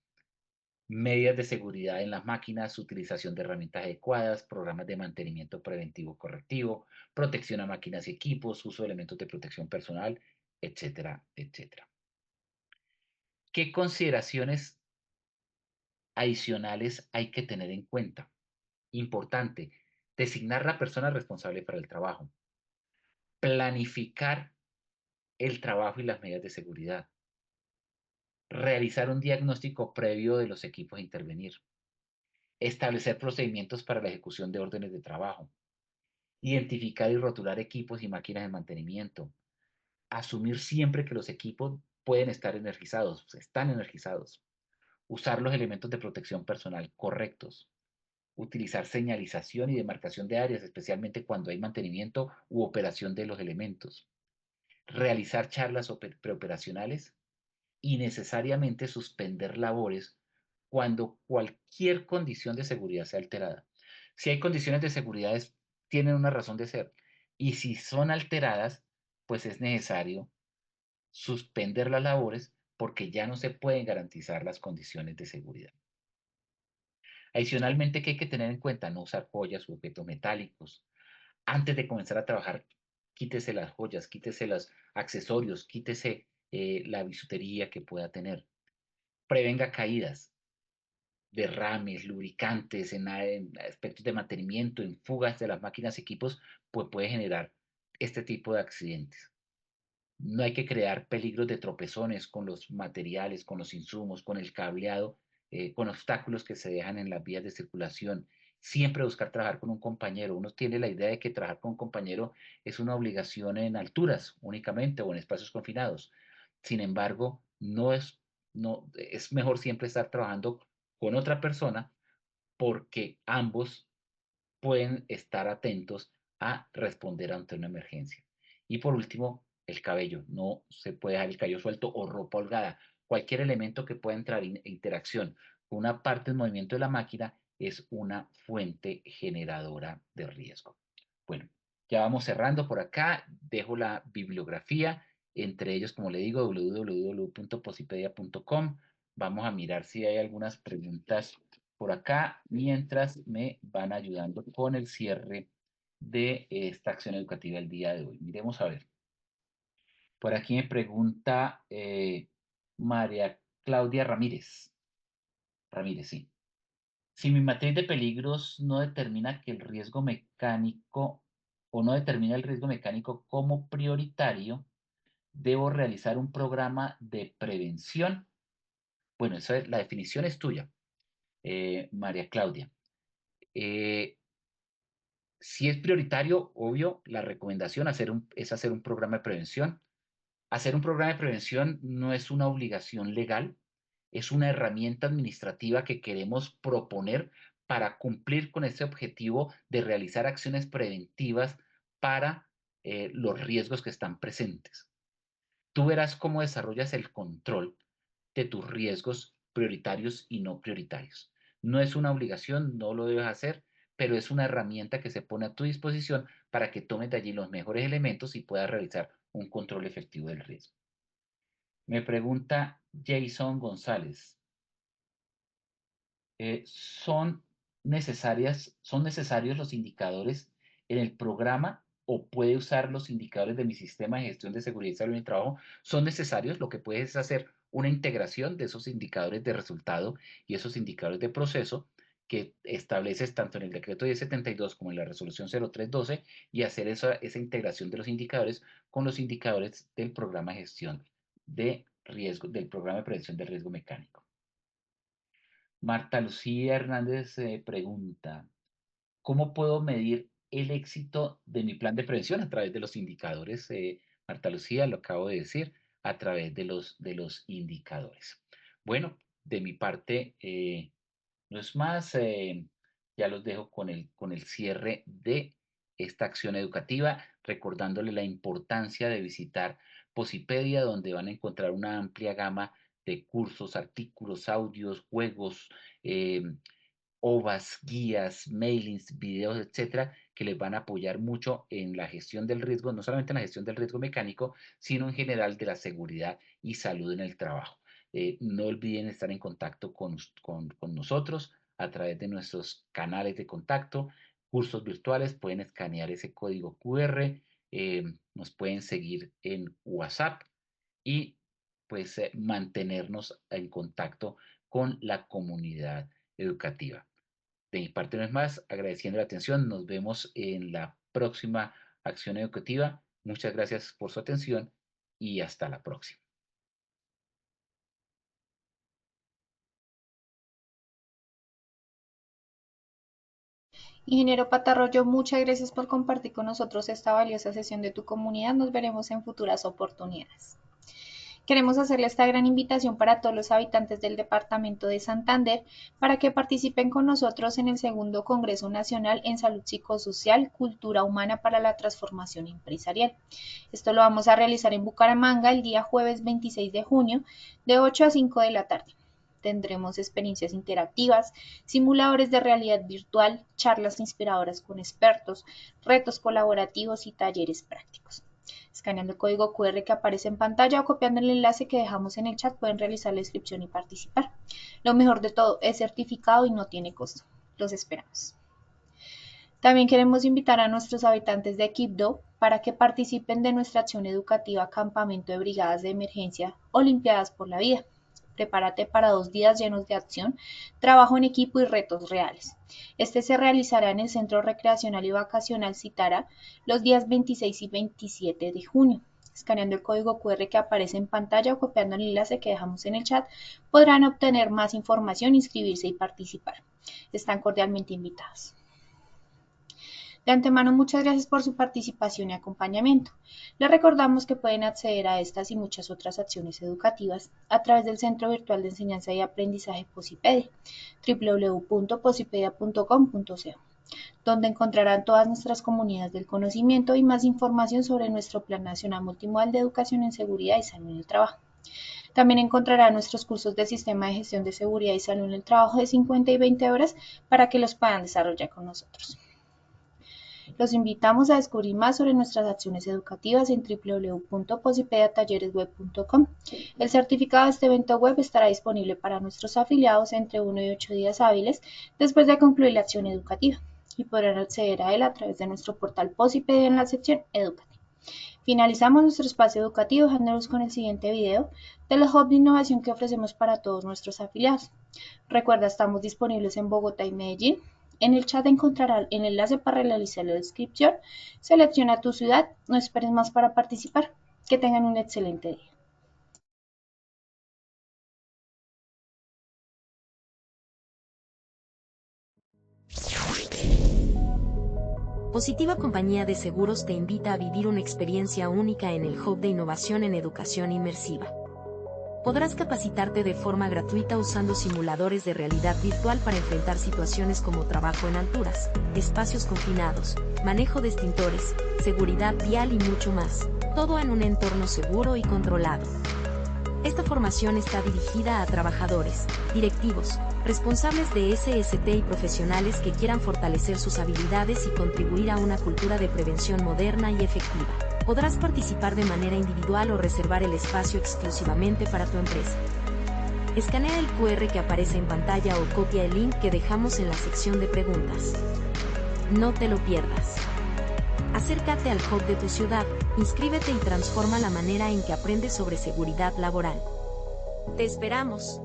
Medidas de seguridad en las máquinas, utilización de herramientas adecuadas, programas de mantenimiento preventivo correctivo, protección a máquinas y equipos, uso de elementos de protección personal, etcétera, etcétera. ¿Qué consideraciones adicionales hay que tener en cuenta? Importante, designar la persona responsable para el trabajo, planificar el trabajo y las medidas de seguridad, realizar un diagnóstico previo de los equipos a intervenir, establecer procedimientos para la ejecución de órdenes de trabajo, identificar y rotular equipos y máquinas de mantenimiento, asumir siempre que los equipos pueden estar energizados, están energizados, usar los elementos de protección personal correctos, utilizar señalización y demarcación de áreas, especialmente cuando hay mantenimiento u operación de los elementos, realizar charlas preoperacionales y necesariamente suspender labores cuando cualquier condición de seguridad sea alterada. Si hay condiciones de seguridad, tienen una razón de ser. Y si son alteradas, pues es necesario suspender las labores porque ya no se pueden garantizar las condiciones de seguridad. Adicionalmente, ¿qué hay que tener en cuenta? No usar joyas u objetos metálicos. Antes de comenzar a trabajar, quítese las joyas, quítese los accesorios, quítese la bisutería que pueda tener. Prevenga caídas, derrames, lubricantes, en aspectos de mantenimiento, en fugas de las máquinas y equipos, pues puede generar este tipo de accidentes. No hay que crear peligros de tropezones con los materiales, con los insumos, con el cableado, con obstáculos que se dejan en las vías de circulación. Siempre buscar trabajar con un compañero. Uno tiene la idea de que trabajar con un compañero es una obligación en alturas únicamente o en espacios confinados. Sin embargo, no, es mejor siempre estar trabajando con otra persona porque ambos pueden estar atentos a responder ante una emergencia. Y por último, el cabello. No se puede dejar el cabello suelto o ropa holgada. Cualquier elemento que pueda entrar en interacción con una parte del movimiento de la máquina es una fuente generadora de riesgo. Bueno, ya vamos cerrando por acá. Dejo la bibliografía, entre ellos, como le digo, www.posipedia.com. Vamos a mirar si hay algunas preguntas por acá mientras me van ayudando con el cierre de esta acción educativa el día de hoy. Miremos a ver. Por aquí me pregunta María Claudia Ramírez. Ramírez, sí. Si mi matriz de peligros no determina que el riesgo mecánico o no determina el riesgo mecánico como prioritario, debo realizar un programa de prevención. Bueno, la definición es tuya, María Claudia. Si es prioritario, obvio, la recomendación es hacer un programa de prevención. Hacer un programa de prevención no es una obligación legal, es una herramienta administrativa que queremos proponer para cumplir con ese objetivo de realizar acciones preventivas para los riesgos que están presentes. Tú verás cómo desarrollas el control de tus riesgos prioritarios y no prioritarios. No es una obligación, no lo debes hacer, pero es una herramienta que se pone a tu disposición para que tomes de allí los mejores elementos y puedas realizar un control efectivo del riesgo. Me pregunta Jason González. ¿Son necesarios los indicadores en el programa o puede usar los indicadores de mi sistema de gestión de seguridad y salud en el trabajo? Son necesarios. Lo que puedes es hacer una integración de esos indicadores de resultado y esos indicadores de proceso que estableces tanto en el decreto 1072 como en la resolución 0312 y hacer esa integración de los indicadores con los indicadores del programa de gestión de riesgo, del programa de prevención del riesgo mecánico. Marta Lucía Hernández pregunta, ¿cómo puedo medir el éxito de mi plan de prevención a través de los indicadores? Marta Lucía, lo acabo de decir, a través de los indicadores. Bueno, de mi parte, no es más, ya los dejo con el cierre de esta acción educativa, recordándole la importancia de visitar Posipedia, donde van a encontrar una amplia gama de cursos, artículos, audios, juegos, OVAs, guías, mailings, videos, etcétera, que les van a apoyar mucho en la gestión del riesgo, no solamente en la gestión del riesgo mecánico, sino en general de la seguridad y salud en el trabajo. No olviden estar en contacto con nosotros a través de nuestros canales de contacto, cursos virtuales, pueden escanear ese código QR, nos pueden seguir en WhatsApp y pues mantenernos en contacto con la comunidad educativa. De mi parte no es más, agradeciendo la atención, nos vemos en la próxima acción educativa. Muchas gracias por su atención y hasta la próxima. Ingeniero Patarroyo, muchas gracias por compartir con nosotros esta valiosa sesión de tu comunidad. Nos veremos en futuras oportunidades. Queremos hacerle esta gran invitación para todos los habitantes del departamento de Santander para que participen con nosotros en el segundo Congreso Nacional en Salud Psicosocial, Cultura Humana para la Transformación Empresarial. Esto lo vamos a realizar en Bucaramanga el día jueves 26 de junio de 8 a 5 de la tarde. Tendremos experiencias interactivas, simuladores de realidad virtual, charlas inspiradoras con expertos, retos colaborativos y talleres prácticos. Escaneando el código QR que aparece en pantalla o copiando el enlace que dejamos en el chat pueden realizar la inscripción y participar. Lo mejor de todo, es certificado y no tiene costo. Los esperamos. También queremos invitar a nuestros habitantes de Quibdó para que participen de nuestra acción educativa Campamento de Brigadas de Emergencia Olimpiadas por la Vida. Prepárate para 2 días llenos de acción, trabajo en equipo y retos reales. Este se realizará en el Centro Recreacional y Vacacional Citara los días 26 y 27 de junio. Escaneando el código QR que aparece en pantalla o copiando el enlace que dejamos en el chat, podrán obtener más información, inscribirse y participar. Están cordialmente invitados. De antemano, muchas gracias por su participación y acompañamiento. Les recordamos que pueden acceder a estas y muchas otras acciones educativas a través del Centro Virtual de Enseñanza y Aprendizaje Posipedia, www.posipedia.com.co, donde encontrarán todas nuestras comunidades del conocimiento y más información sobre nuestro Plan Nacional Multimodal de Educación en Seguridad y Salud en el Trabajo. También encontrarán nuestros cursos de Sistema de Gestión de Seguridad y Salud en el Trabajo de 50 y 20 horas para que los puedan desarrollar con nosotros. Los invitamos a descubrir más sobre nuestras acciones educativas en www.posipediatalleresweb.com. El certificado de este evento web estará disponible para nuestros afiliados entre 1 y 8 días hábiles después de concluir la acción educativa y podrán acceder a él a través de nuestro portal Posipedia en la sección Educativa. Finalizamos nuestro espacio educativo dejándolos con el siguiente video de los hubs de innovación que ofrecemos para todos nuestros afiliados. Recuerda, estamos disponibles en Bogotá y Medellín. En el chat encontrarás el enlace para realizar la inscripción. Selecciona tu ciudad, no esperes más para participar. Que tengan un excelente día. Positiva Compañía de Seguros te invita a vivir una experiencia única en el Hub de Innovación en Educación Inmersiva. Podrás capacitarte de forma gratuita usando simuladores de realidad virtual para enfrentar situaciones como trabajo en alturas, espacios confinados, manejo de extintores, seguridad vial y mucho más, todo en un entorno seguro y controlado. Esta formación está dirigida a trabajadores, directivos, responsables de SST y profesionales que quieran fortalecer sus habilidades y contribuir a una cultura de prevención moderna y efectiva. Podrás participar de manera individual o reservar el espacio exclusivamente para tu empresa. Escanea el QR que aparece en pantalla o copia el link que dejamos en la sección de preguntas. No te lo pierdas. Acércate al hub de tu ciudad, inscríbete y transforma la manera en que aprendes sobre seguridad laboral. ¡Te esperamos!